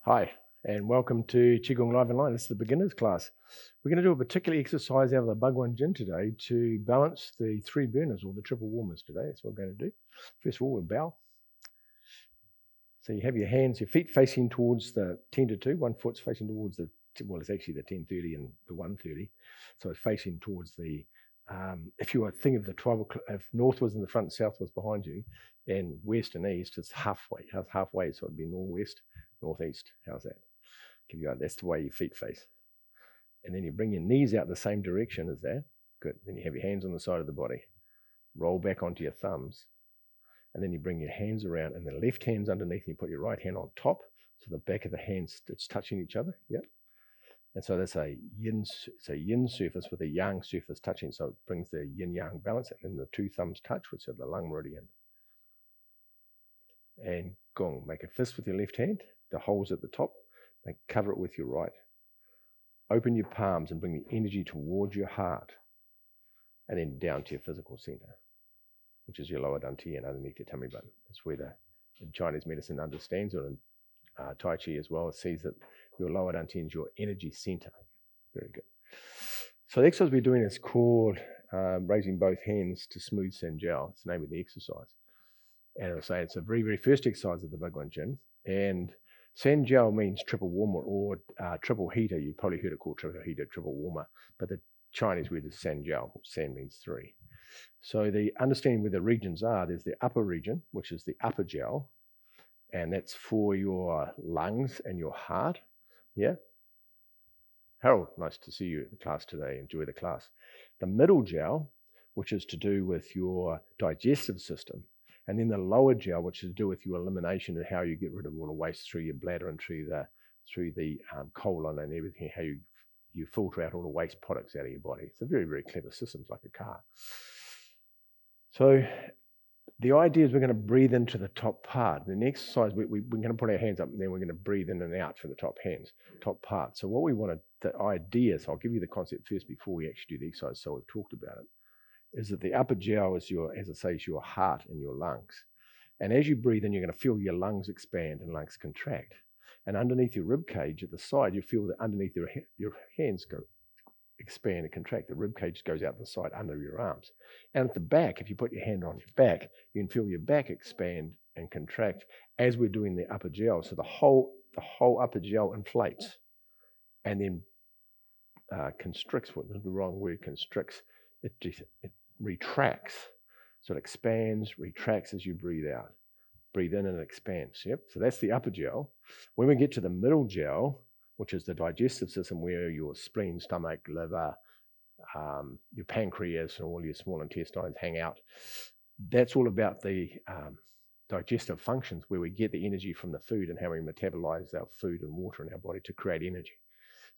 Hi, and welcome to Qigong Live Online. This is the beginner's class. We're going to do a particular exercise out of the Bhagwan Jin today to balance the three burners or the triple warmers today. That's what we're going to do. First of all, we'll bow. So you have your hands, your feet facing towards the 10 to 2. One foot's facing towards the, well, it's actually the 10:30 and the 1:30. So it's facing towards the, if you were thinking of the 12 o'clock, if north was in the front, south was behind you, and west and east, it's halfway, so it'd be northwest, northeast. How's that? Give you that's the way your feet face. And then you bring your knees out the same direction as that. Good. Then you have your hands on the side of the body. Roll back onto your thumbs. And then you bring your hands around and the left hand's underneath and you put your right hand on top. So the back of the hands, it's touching each other. Yep. And so that's a yin surface with a yang surface touching. So it brings the yin-yang balance. And then the two thumbs touch, which are the lung meridian. And gong. Make a fist with your left hand. The holes at the top. And cover it with your right. Open your palms and bring the energy towards your heart and then down to your physical center, which is your lower dantian underneath your tummy button. That's where the Chinese medicine understands, or in Tai Chi as well, sees that your lower dantian is your energy center. Very good. So the exercise we're doing is called raising both hands to Smooth San Jiao. It's the name of the exercise. And I'll say it's the very, very first exercise of the Bhagwan Jin. And San Jiao means triple warmer or triple heater. You probably heard it called triple heater, triple warmer. But the Chinese word is San Jiao. San means three. So the understanding where the regions are, there's the upper region, which is the Upper Jiao. And that's for your lungs and your heart. Yeah? Harold, nice to see you in class today. Enjoy the class. The Middle Jiao, which is to do with your digestive system. And then the Lower Jiao, which is to do with your elimination and how you get rid of all the waste through your bladder and through the colon and everything, how you filter out all the waste products out of your body. It's a very, very clever system. It's like a car. So the idea is we're going to breathe into the top part. In the exercise, we're going to put our hands up and then we're going to breathe in and out from the top part. So what we want to, the idea, so I'll give you the concept first before we actually do the exercise, so we've talked about it, is that the Upper Jiao is your, as I say, is your heart and your lungs. And as you breathe in, you're going to feel your lungs expand and lungs contract. And underneath your rib cage at the side, you feel that underneath your hands go expand and contract. The rib cage goes out the side under your arms. And at the back, if you put your hand on your back, you can feel your back expand and contract as we're doing the Upper Jiao. So the whole Upper Jiao inflates and then constricts. What is the wrong word? Constricts. It retracts. So it expands, retracts as you breathe out. Breathe in and it expands. Yep. So that's the Upper Jiao. When we get to the Middle Jiao, which is the digestive system where your spleen, stomach, liver, your pancreas, and all your small intestines hang out, that's all about the digestive functions where we get the energy from the food and how we metabolize our food and water in our body to create energy.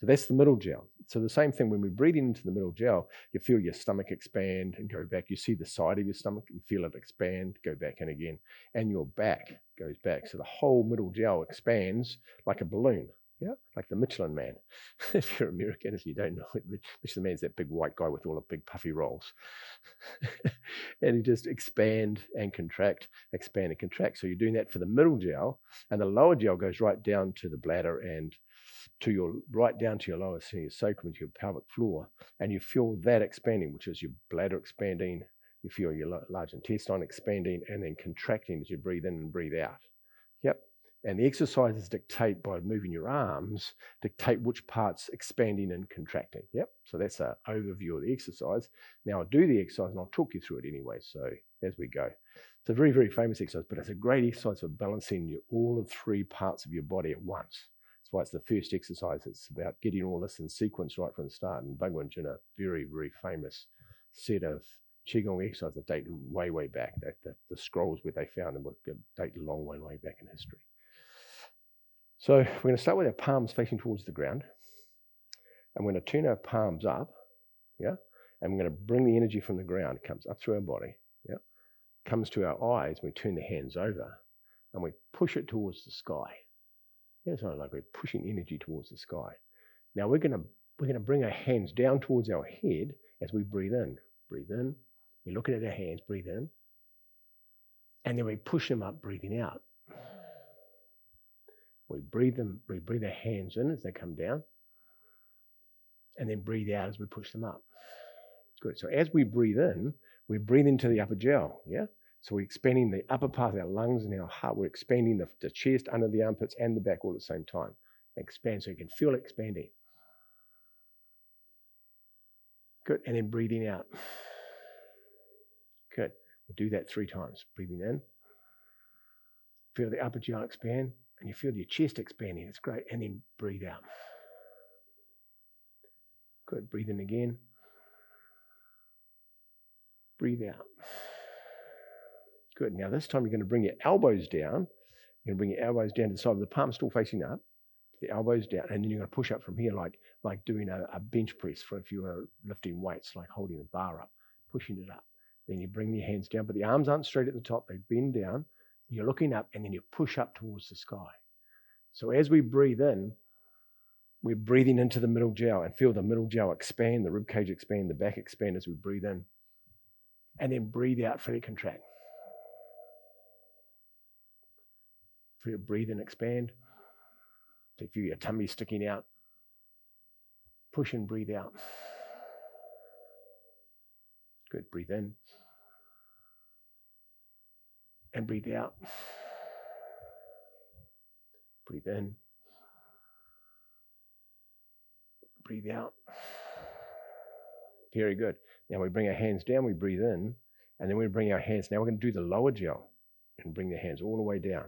So that's the Middle Jiao. So the same thing when we breathe into the Middle Jiao, you feel your stomach expand and go back. You see the side of your stomach, you feel it expand, go back in again, and your back goes back. So the whole Middle Jiao expands like a balloon. Yeah, like the Michelin Man. If you're American, if you don't know it, Michelin Man's that big white guy with all the big puffy rolls. And you just expand and contract, expand and contract. So you're doing that for the Middle Jiao, and the Lower Jiao goes right down to the bladder and right down to your lower sacrum, to your pelvic floor, and you feel that expanding, which is your bladder expanding. You feel your large intestine expanding and then contracting as you breathe in and breathe out. Yep. And the exercises dictate, by moving your arms, dictate which parts expanding and contracting. Yep. So that's an overview of the exercise. Now I'll do the exercise and I'll talk you through it anyway. So as we go, it's a very, very famous exercise, but it's a great exercise for balancing all the three parts of your body at once. That's why it's the first exercise. It's about getting all this in sequence right from the start. And Bhagwan Jin, a very, very famous set of Qigong exercises that date way, way back. The scrolls where they found them date a long way, way back in history. So we're going to start with our palms facing towards the ground. And we're going to turn our palms up, yeah? And we're going to bring the energy from the ground. It comes up through our body, yeah? Comes to our eyes, we turn the hands over, and we push it towards the sky. Yeah, it's not like we're pushing energy towards the sky. Now we're going to bring our hands down towards our head as we breathe in. Breathe in. We're looking at our hands, breathe in. And then we push them up, breathing out. We breathe our hands in as they come down, and then breathe out as we push them up. Good. So as we breathe into the upper jiao, yeah? So we're expanding the upper part of our lungs and our heart. We're expanding the chest, under the armpits, and the back all at the same time. Expand so you can feel it expanding. Good. And then breathing out. Good. We'll do that 3 times. Breathing in. Feel the upper jiao expand, and you feel your chest expanding. It's great. And then breathe out. Good. Breathe in again. Breathe out. Good. Now this time you're going to bring your elbows down. You're going to bring your elbows down to the side of the palm, still facing up. The elbows down, and then you're going to push up from here, like doing a bench press for if you were lifting weights, like holding a bar up, pushing it up. Then you bring your hands down, but the arms aren't straight at the top. They bend down. You're looking up, and then you push up towards the sky. So as we breathe in, we're breathing into the middle jiao and feel the middle jiao expand, the rib cage expand, the back expand as we breathe in. And then breathe out, fully contract. Feel breathe in, expand. So feel your tummy sticking out. Push and breathe out. Good. Breathe in. And breathe out. Breathe in. Breathe out. Very good. Now we bring our hands down, we breathe in, and then we bring our hands. Now we're going to do the lower jiao and bring the hands all the way down.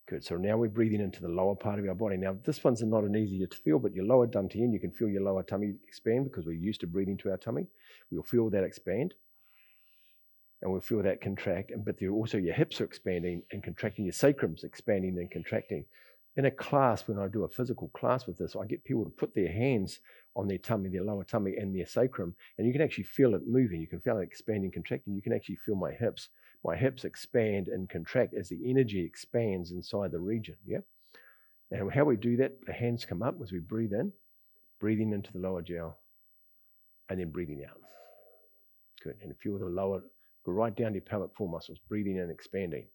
Good. So now we're breathing into the lower part of our body. Now this one's not an easy to feel, but your lower dantian, you can feel your lower tummy expand because we're used to breathing to our tummy. We'll feel that expand. And we'll feel that contract. But also your hips are expanding and contracting. Your sacrum's expanding and contracting. In a class, when I do a physical class with this, I get people to put their hands on their tummy, their lower tummy and their sacrum, and you can actually feel it moving. You can feel it expanding, contracting. You can actually feel my hips. My hips expand and contract as the energy expands inside the region, yeah? And how we do that, the hands come up as we breathe in, breathing into the lower jiao, and then breathing out. Good. And feel the lower, go right down to your pelvic floor muscles, breathing in, expanding.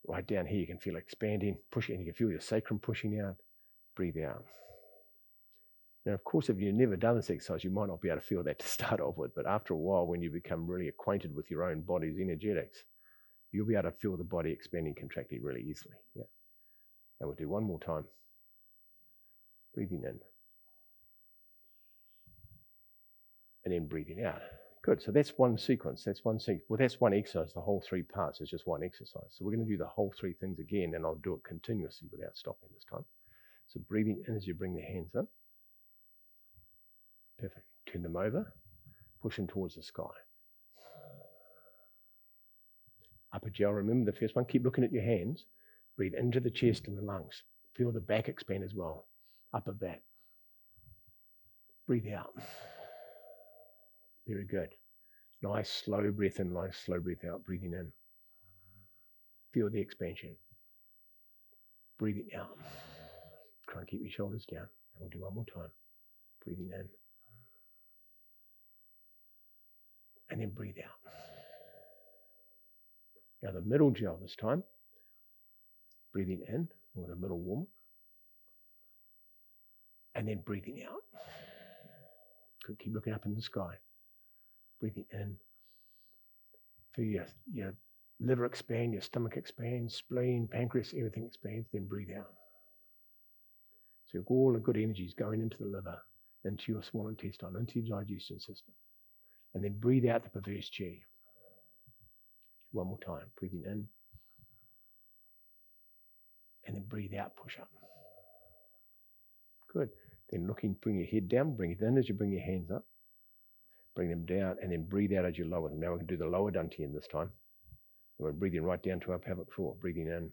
Right down here, you can feel expanding, pushing, and you can feel your sacrum pushing out. Breathe out. Now, of course, if you've never done this exercise, you might not be able to feel that to start off with, but after a while, when you become really acquainted with your own body's energetics, you'll be able to feel the body expanding, contracting really easily. Yeah. And we'll do one more time. Breathing in. And then breathing out. Good. So that's one sequence. That's one sequence. Well, that's one exercise. The whole 3 parts is just one exercise. So we're going to do the whole 3 things again, and I'll do it continuously without stopping this time. So breathing in as you bring the hands up. Perfect. Turn them over. Push them towards the sky. Upper jiao, remember the first one. Keep looking at your hands. Breathe into the chest and the lungs. Feel the back expand as well. Upper back. Breathe out. Very good. Nice slow breath in, nice slow breath out. Breathing in. Feel the expansion. Breathing out. Try and keep your shoulders down. And we'll do one more time. Breathing in. And then breathe out. Now the middle jiao this time. Breathing in, or the middle warm. And then breathing out. Good. Keep looking up in the sky. Breathing in. Feel your liver expand, your stomach expands, spleen, pancreas, everything expands. Then breathe out. So all the good energy is going into the liver, into your small intestine, into your digestion system. And then breathe out the perverse Qi. One more time. Breathing in. And then breathe out, push up. Good. Then bring your head down, bring it in as you bring your hands up. Bring them down, and then breathe out as you lower them. Now we can do the lower dantian this time. We're breathing right down to our pelvic floor. Breathing in.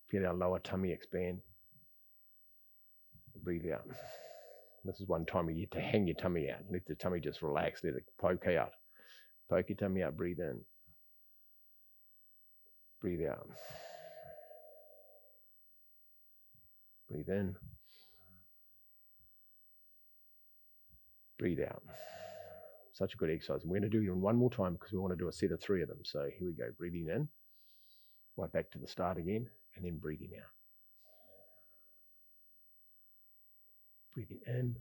Feel our lower tummy expand. Breathe out. This is one time where you get to hang your tummy out. Let the tummy just relax. Let it poke out. Poke your tummy out. Breathe in. Breathe out. Breathe in. Breathe out. Such a good exercise. And we're going to do it one more time because we want to do a set of 3 of them. So here we go. Breathing in. Right back to the start again, and then breathing out. Breathing in,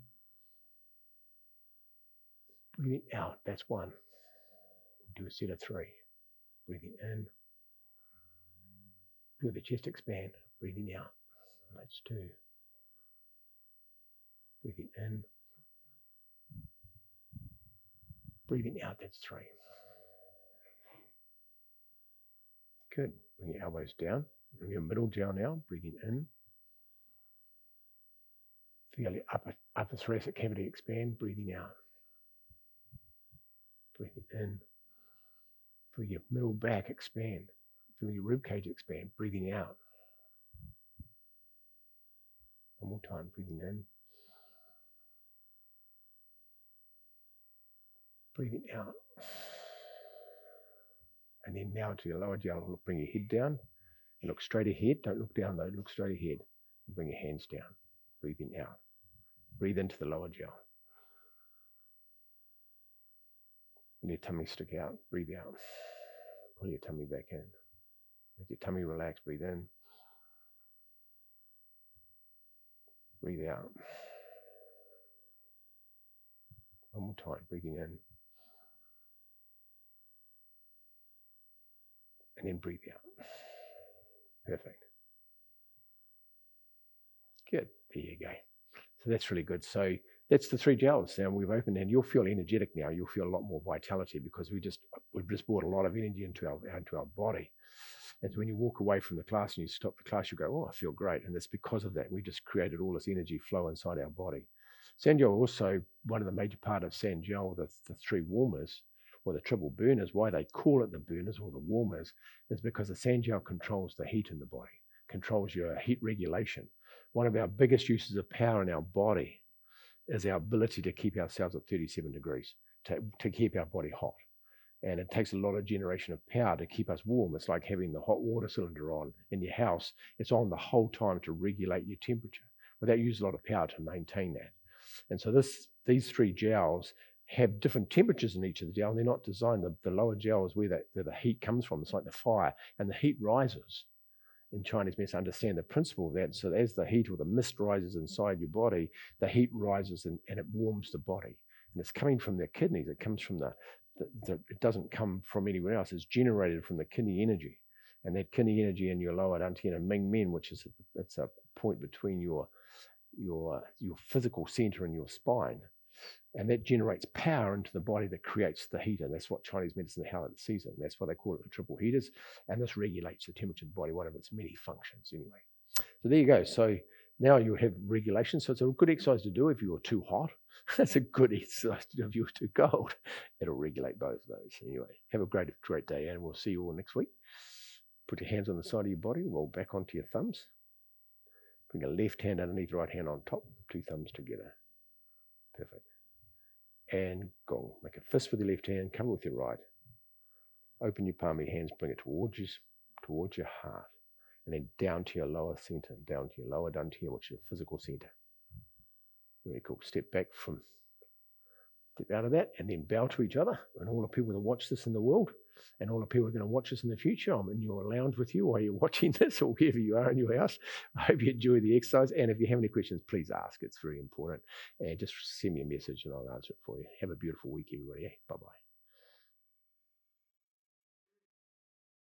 breathing out. That's one. Do a set of 3. Breathing in, feel the chest expand. Breathing out. That's 2. Breathing in, breathing out. That's 3. Good. Bring your elbows down. Bring your middle jiao now. Breathing in. Feel your upper thoracic cavity expand. Breathing out. Breathing in. Feel your middle back expand. Feel your rib cage expand. Breathing out. One more time. Breathing in. Breathing out. And then now to your lower jiao. Bring your head down. And look straight ahead. Don't look down though. Look straight ahead. And bring your hands down. Breathing out. Breathe into the lower jiao. Let your tummy stick out. Breathe out. Pull your tummy back in. Let your tummy relax. Breathe in. Breathe out. One more time. Breathing in. And then breathe out. Perfect. Good. There you go. So that's really good. So that's the 3 jiaos. Now we've opened, and you'll feel energetic now. You'll feel a lot more vitality because we've just brought a lot of energy into our body. And so when you walk away from the class and you stop the class, you go, oh, I feel great. And that's because of that. We just created all this energy flow inside our body. San Jiao also, one of the major part of San Jiao, the 3 warmers, or the triple burners, why they call it the burners or the warmers, is because the San Jiao controls the heat in the body, controls your heat regulation. One of our biggest uses of power in our body is our ability to keep ourselves at 37 degrees, to keep our body hot. And it takes a lot of generation of power to keep us warm. It's like having the hot water cylinder on in your house. It's on the whole time to regulate your temperature. Well, that uses a lot of power to maintain that. And so these 3 jiaos have different temperatures in each of the jiao. They're not designed. The lower jiao is where the heat comes from. It's like the fire, and the heat rises. In Chinese medicine, understand the principle of that. So as the heat or the mist rises inside your body, the heat rises and it warms the body. And it's coming from the kidneys. It comes from it doesn't come from anywhere else. It's generated from the kidney energy. And that kidney energy in your lower dantian and Ming Men, which is it's a point between your physical center and your spine. And that generates power into the body that creates the heat. And that's what Chinese medicine, how it sees it. And that's why they call it the triple heaters. And this regulates the temperature of the body, one of its many functions anyway. So there you go. So now you have regulation. So it's a good exercise to do if you're too hot. It's a good exercise to do if you're too cold. It'll regulate both of those. Anyway, have a great day, and we'll see you all next week. Put your hands on the side of your body, roll back onto your thumbs. Bring your left hand underneath the right hand on top, 2 thumbs together. Perfect. And gong. Make a fist with your left hand, cover with your right. Open your palm of your hands, bring it towards your heart. And then down to your lower center, down to your lower dantian, which is your physical center. Very cool. Step out of that, and then bow to each other. And all the people that watch this in the world, and all the people who are going to watch this in the future, I'm in your lounge with you while you're watching this, or wherever you are in your house. I hope you enjoy the exercise. And if you have any questions, please ask. It's very important. And just send me a message and I'll answer it for you. Have a beautiful week, everybody. Bye-bye.